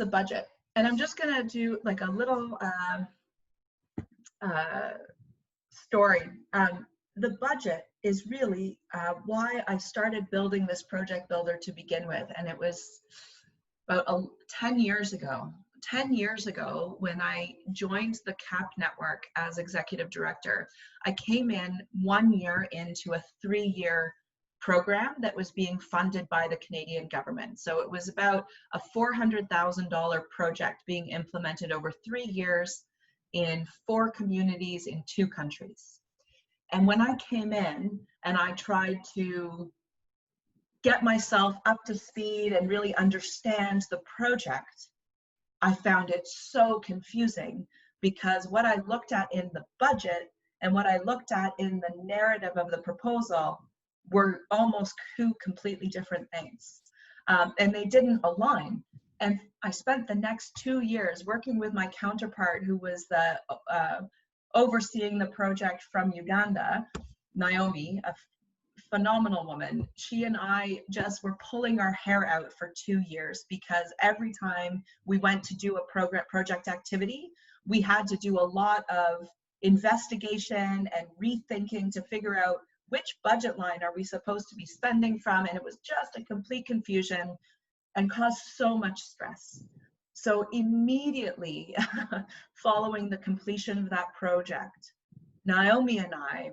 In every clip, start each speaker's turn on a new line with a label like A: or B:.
A: the budget. And I'm just gonna do like a little story. The budget is really why I started building this project builder to begin with. And it was about 10 years ago. 10 years ago, when I joined the CAP network as executive director, I came in 1 year into a 3-year program that was being funded by the Canadian government. So it was about a $400,000 project being implemented over 3 years in 4 communities in 2 countries. And when I came in and I tried to get myself up to speed and really understand the project, I found it so confusing, because what I looked at in the budget and what I looked at in the narrative of the proposal were almost 2 completely different things. And they didn't align. And I spent the next 2 years working with my counterpart, who was the overseeing the project from Uganda, Naomi, a phenomenal woman. She and I just were pulling our hair out for 2 years, because every time we went to do a project activity, we had to do a lot of investigation and rethinking to figure out which budget line are we supposed to be spending from. And it was just a complete confusion and caused so much stress. So immediately following the completion of that project, Naomi and I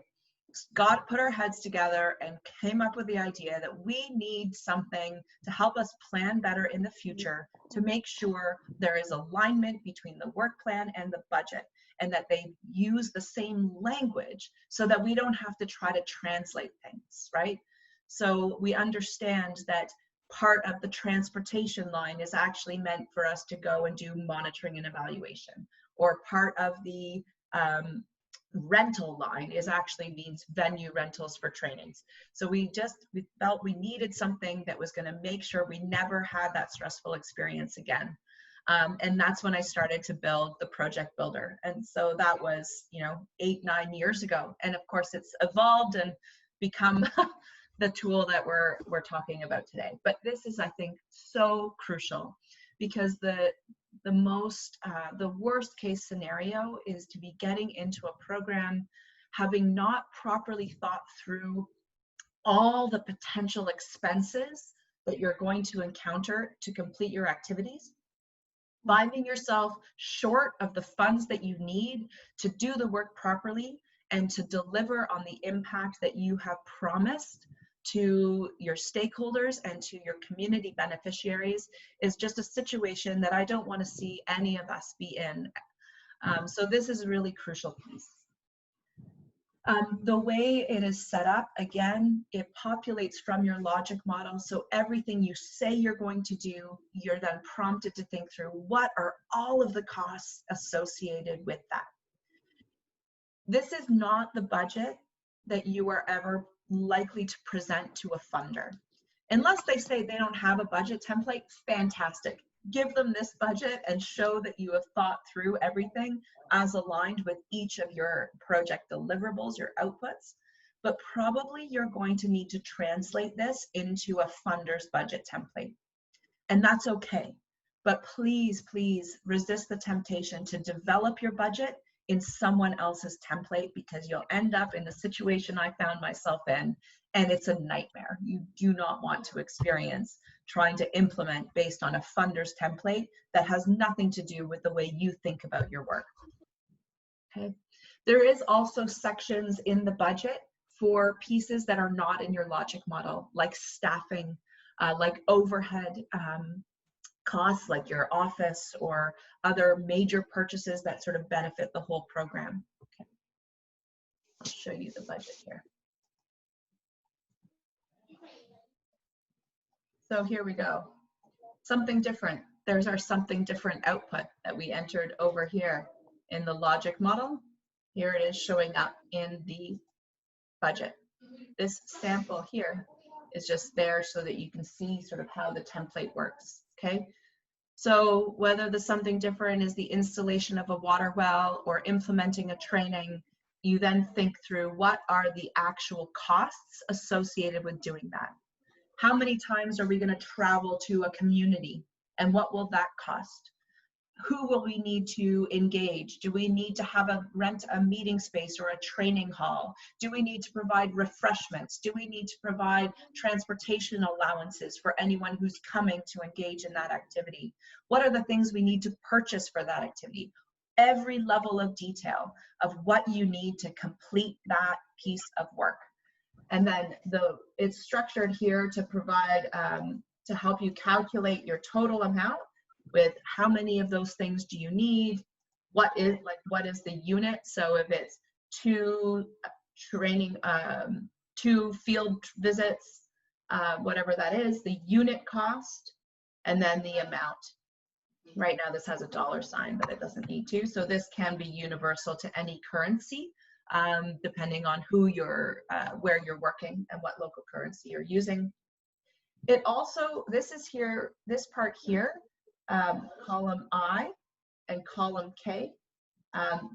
A: put our heads together and came up with the idea that we need something to help us plan better in the future, to make sure there is alignment between the work plan and the budget, and that they use the same language so that we don't have to try to translate things, right? So we understand that part of the transportation line is actually meant for us to go and do monitoring and evaluation, or part of the rental line is actually means venue rentals for trainings. So we felt we needed something that was going to make sure we never had that stressful experience again. And that's when I started to build the project builder. And so that was, 8-9 years ago. And of course it's evolved and become the tool that we're talking about today. But this is, I think, so crucial, because the worst case scenario is to be getting into a program having not properly thought through all the potential expenses that you're going to encounter to complete your activities, finding yourself short of the funds that you need to do the work properly and to deliver on the impact that you have promised to your stakeholders and to your community beneficiaries, is just a situation that I don't want to see any of us be in. So this is a really crucial piece. The way it is set up, again, it populates from your logic model. So everything you say you're going to do, you're then prompted to think through what are all of the costs associated with that. This is not the budget that you are ever likely to present to a funder. Unless they say they don't have a budget template, fantastic. Give them this budget and show that you have thought through everything as aligned with each of your project deliverables, your outputs. But probably you're going to need to translate this into a funder's budget template. And that's okay. But please, please resist the temptation to develop your budget in someone else's template, because you'll end up in the situation I found myself in, and it's a nightmare. You do not want to experience trying to implement based on a funder's template that has nothing to do with the way you think about your work. Okay. There is also sections in the budget for pieces that are not in your logic model, like staffing, like overhead costs, like your office or other major purchases that sort of benefit the whole program. Okay. I'll show you the budget here. So here we go. Something different. There's our something different output that we entered over here in the logic model. Here it is showing up in the budget. This sample here is just there so that you can see sort of how the template works, okay? So whether the something different is the installation of a water well or implementing a training, you then think through what are the actual costs associated with doing that. How many times are we going to travel to a community? And what will that cost? Who will we need to engage? Do we need to rent a meeting space or a training hall? Do we need to provide refreshments? Do we need to provide transportation allowances for anyone who's coming to engage in that activity? What are the things we need to purchase for that activity? Every level of detail of what you need to complete that piece of work. And then it's structured here to provide, to help you calculate your total amount with how many of those things do you need, what is the unit. So if it's 2 training, 2 field visits, whatever that is, the unit cost, and then the amount. Right now this has a $sign, but it doesn't need to. So this can be universal to any currency, depending on who where you're working and what local currency you're using. It also, this part here, column I and column K,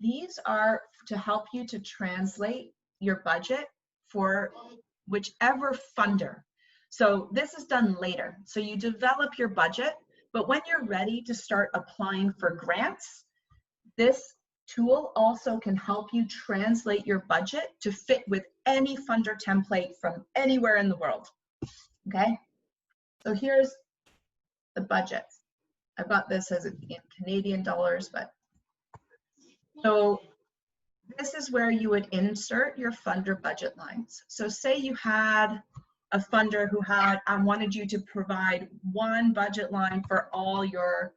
A: these are to help you to translate your budget for whichever funder. So this is done later. So you develop your budget, but when you're ready to start applying for grants, this tool also can help you translate your budget to fit with any funder template from anywhere in the world. Okay, so here's the budget. I've got this as in Canadian dollars, but so this is where you would insert your funder budget lines. So say you had a funder who wanted you to provide one budget line for all your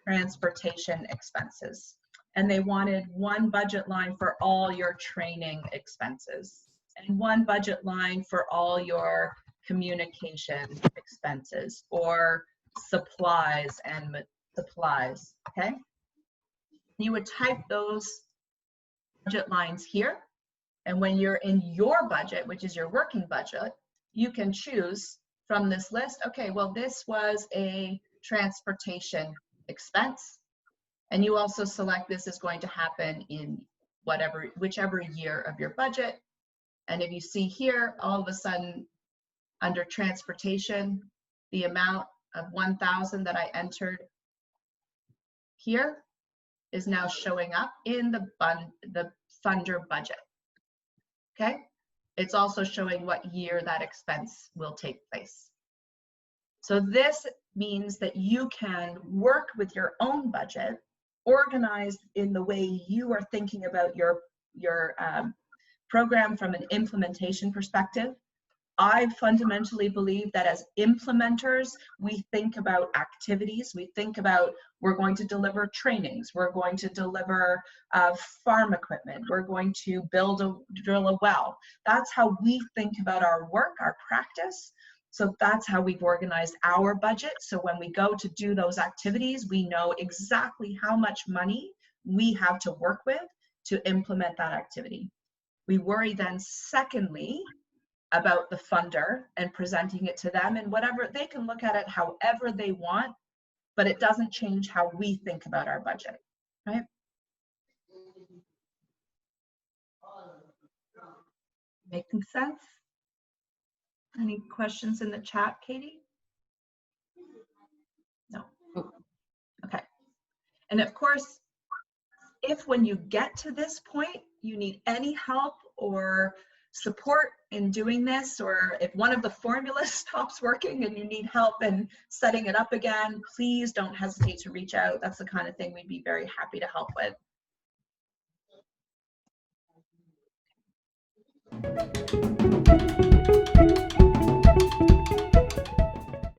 A: transportation expenses, and they wanted one budget line for all your training expenses, and one budget line for all your communication expenses or supplies and supplies. Okay, you would type those budget lines here, and when you're in your budget, which is your working budget, you can choose from this list, okay, well, this was a transportation expense, and you also select this is going to happen in whichever year of your budget. And if you see here, all of a sudden under transportation, the amount of 1,000 that I entered here is now showing up in the funder budget. Okay, it's also showing what year that expense will take place. So this means that you can work with your own budget, organized in the way you are thinking about your program from an implementation perspective. I fundamentally believe that as implementers, we think about activities. We think about, we're going to deliver trainings. We're going to deliver farm equipment. We're going to drill a well. That's how we think about our work, our practice. So that's how we've organized our budget. So when we go to do those activities, we know exactly how much money we have to work with to implement that activity. We worry then, secondly, about the funder and presenting it to them, and whatever, they can look at it however they want, but it doesn't change how we think about our budget, right? Making sense? Any questions in the chat, Katie? No. Okay. And of course, if when you get to this point, you need any help or support in doing this, or if one of the formulas stops working and you need help in setting it up again, please don't hesitate to reach out. That's the kind of thing we'd be very happy to help with.